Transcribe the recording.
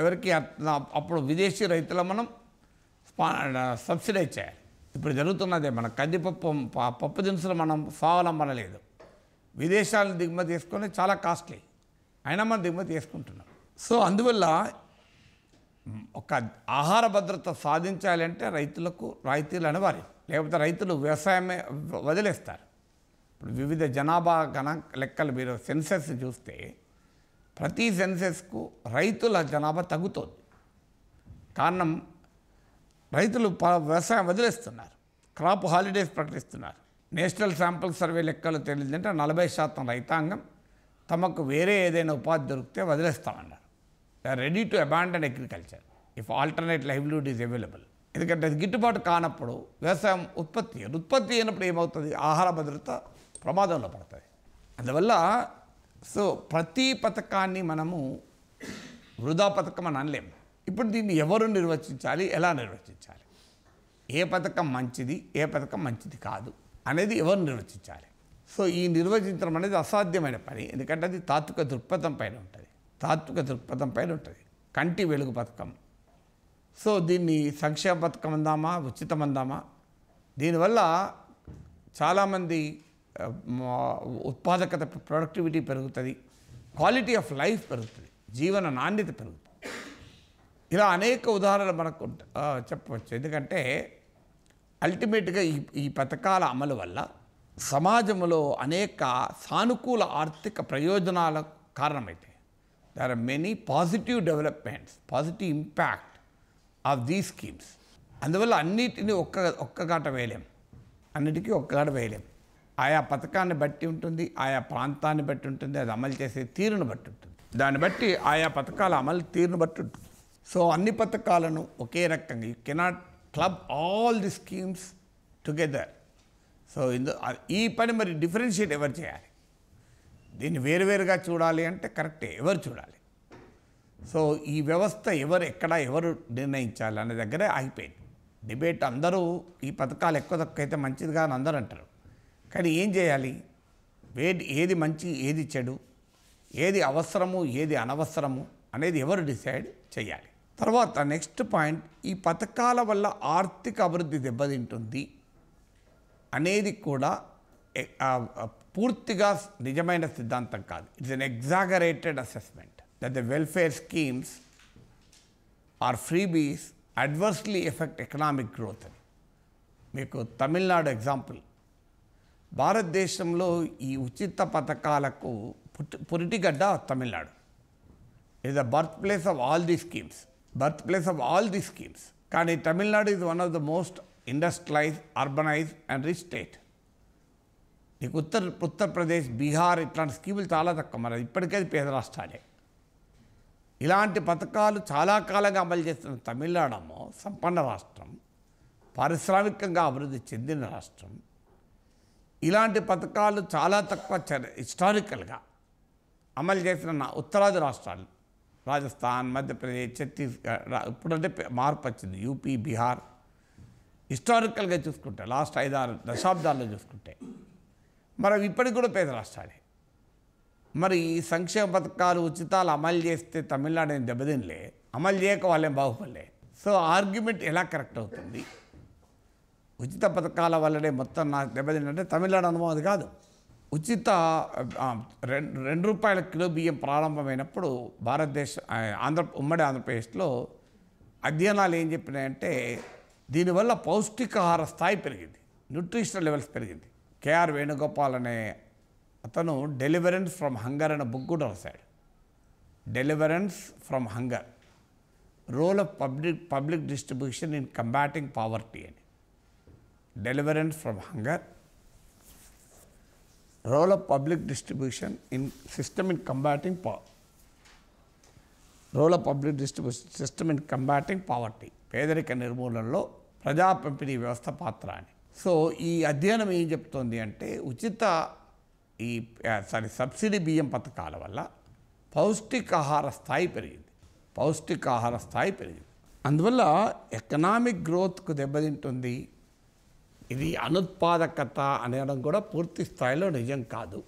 ఎవరికి అప్పుడు విదేశీ రైతుల మనం సబ్సిడైజ్ చేయాలి. ఇప్పుడు జరుగుతున్నదే మన కందిపప్పు పప్పు దినుసులు మనం స్వావలంబన లేదు. విదేశాలను దిగుమతి చేసుకొని చాలా కాస్ట్లీ, అయినా మనం దిగుమతి చేసుకుంటున్నాం. సో అందువల్ల ఒక ఆహార భద్రత సాధించాలంటే రైతులకు రాయితీలు అనివార్యం, లేకపోతే రైతులు వ్యవసాయమే వదిలేస్తారు. ఇప్పుడు వివిధ జనాభా లెక్కలు మీరు సెన్సెస్ చూస్తే ప్రతి సెన్సెస్కు రైతుల జనాభా తగ్గుతోంది. కారణం రైతులు వ్యవసాయం వదిలేస్తున్నారు, క్రాప్ హాలిడేస్ ప్రకటిస్తున్నారు. నేషనల్ శాంపుల్ సర్వే లెక్కలు తెలియదంటే 40% రైతాంగం తమకు వేరే ఏదైనా ఉపాధి దొరికితే వదిలేస్తామన్నారు. They are ready to abandon agriculture if alternate livelihood is available. ఎందుకంటే అది గిట్టుబాటు కానప్పుడు వ్యవసాయం ఉత్పత్తి అయినప్పుడు ఏమవుతుంది, ఆహార భద్రత ప్రమాదంలో పడుతుంది. అందువల్ల సో ప్రతి పథకాన్ని మనము వృధా పథకం అని అనలేము. ఇప్పుడు దీన్ని ఎవరు నిర్వచించాలి, ఎలా నిర్వచించాలి, ఏ పథకం మంచిది ఏ పథకం మంచిది కాదు అనేది ఎవరు నిర్వచించాలి. సో ఈ నిర్వచించడం అనేది అసాధ్యమైన పని, ఎందుకంటే అది తాత్విక దృక్పథం పైన ఉంటుంది. కంటి వెలుగు పథకం. సో దీన్ని సంక్షేమ పథకం అందామా, ఉచితం అందామా? దీనివల్ల చాలామంది ఉత్పాదకత, ప్రొడక్టివిటీ పెరుగుతుంది, క్వాలిటీ ఆఫ్ లైఫ్ పెరుగుతుంది, జీవన నాణ్యత పెరుగుతుంది. ఇలా అనేక ఉదాహరణలు మనకు చెప్పవచ్చు. ఎందుకంటే అల్టిమేట్గా ఈ పథకాల అమలు వల్ల సమాజంలో అనేక సానుకూల ఆర్థిక ప్రయోజనాలకు కారణమవుతాయి. There are many positive developments, positive impact of these schemes. అందువల్ల అన్నిటినీ ఒక్కగాట వేయలేం, ఆయా పథకాన్ని బట్టి ఉంటుంది, ఆయా ప్రాంతాన్ని బట్టి ఉంటుంది, అది అమలు చేసే తీరును బట్టి ఉంటుంది, దాన్ని బట్టి ఆయా పథకాల అమలు తీరును బట్టి ఉంటుంది. సో అన్ని పథకాలను ఒకే రకంగా you cannot club all the schemes together. So ఈ పని మరి డిఫరెన్షియేట్ ఎవరు చేయాలి, దీన్ని వేరువేరుగా చూడాలి అంటే కరెక్టే, ఎవరు చూడాలి? సో ఈ వ్యవస్థ ఎవరు నిర్ణయించాలి అనే దగ్గరే ఆగిపోయింది డిబేట్. అందరూ ఈ పథకాలు ఎక్కువ తక్కువ అయితే మంచిదిగా అని అందరూ అంటారు, కానీ ఏం చేయాలి, ఏది మంచి ఏది చెడు, ఏది అవసరము ఏది అనవసరము అనేది ఎవరు డిసైడ్ చేయాలి. తర్వాత నెక్స్ట్ పాయింట్, ఈ పథకాల వల్ల ఆర్థిక అభివృద్ధి దెబ్బతింటుంది అనేది కూడా పూర్తిగా నిజమైన సిద్ధాంతం కాదు. It's an exaggerated assessment that the welfare schemes are freebies adversely affect economic growth అని. మీకు తమిళనాడు ఎగ్జాంపుల్. భారతదేశంలో ఈ ఉచిత పథకాలకు పురిటిగడ్డ Tamil Nadu. It the birth place of all the schemes. కానీ Tamil Nadu is one of the most industrialise, urbanise and rich state. నీకు ఉత్తరప్రదేశ్, బీహార్ ఇట్లాంటి స్కీములు చాలా తక్కువ, మరి ఇప్పటికే పేద రాష్ట్రాలే. ఇలాంటి పథకాలు చాలా కాలంగా అమలు చేస్తున్న తమిళనాడు సంపన్న రాష్ట్రం, పారిశ్రామికంగా అభివృద్ధి చెందిన రాష్ట్రం. ఇలాంటి పథకాలు చాలా తక్కువ హిస్టారికల్గా అమలు చేసిన ఉత్తరాది రాష్ట్రాలు, రాజస్థాన్, మధ్యప్రదేశ్, ఛత్తీస్గఢ్, ఇప్పుడంటే మార్పు వచ్చింది, యూపీ, బీహార్. హిస్టారికల్గా చూసుకుంటే లాస్ట్ 5-6 దశాబ్దాల్లో చూసుకుంటే మరి ఇప్పటికి కూడా పేద రాష్ట్రాలే. మరి ఈ సంక్షేమ పథకాలు ఉచితాలు అమలు చేస్తే తమిళనాడు ఏం దెబ్బతినలే, అమలు చేయక వాళ్ళేం బాగుపడలే. సో ఆర్గ్యుమెంట్ ఎలా కరెక్ట్ అవుతుంది? ఉచిత పథకాల వల్లనే మొత్తం నాకు దెబ్బతింటే తమిళనాడు అనుభవం అది కాదు. ఉచిత ₹2 కిలో బియ్యం ప్రారంభమైనప్పుడు ఉమ్మడి ఆంధ్రప్రదేశ్లో అధ్యయనాలు ఏం చెప్పినాయంటే దీనివల్ల పౌష్టికాహార స్థాయి పెరిగింది, న్యూట్రిషనల్ లెవెల్స్ పెరిగింది. కేఆర్ వేణుగోపాల్ అనే అతను డెలివరెన్స్ ఫ్రమ్ హంగర్ అనే బుక్ కూడా రాశాడు. Deliverance from hunger, role of public distribution in combating poverty అని. Deliverance from hunger, role of public distribution in system in combating poverty, పేదరిక నిర్మూలనలో ప్రజా పంపిణీ వ్యవస్థ పాత్ర అని. సో ఈ అధ్యయనం ఏం చెప్తోంది అంటే సబ్సిడీ బియ్యం పథకాల వల్ల పౌష్టికాహార స్థాయి పెరిగింది. అందువల్ల ఎకనామిక్ గ్రోత్కు దెబ్బతింటుంది. ఇది అనుత్పాదకత అనడం కూడా పూర్తి స్థాయిలో నిజం కాదు.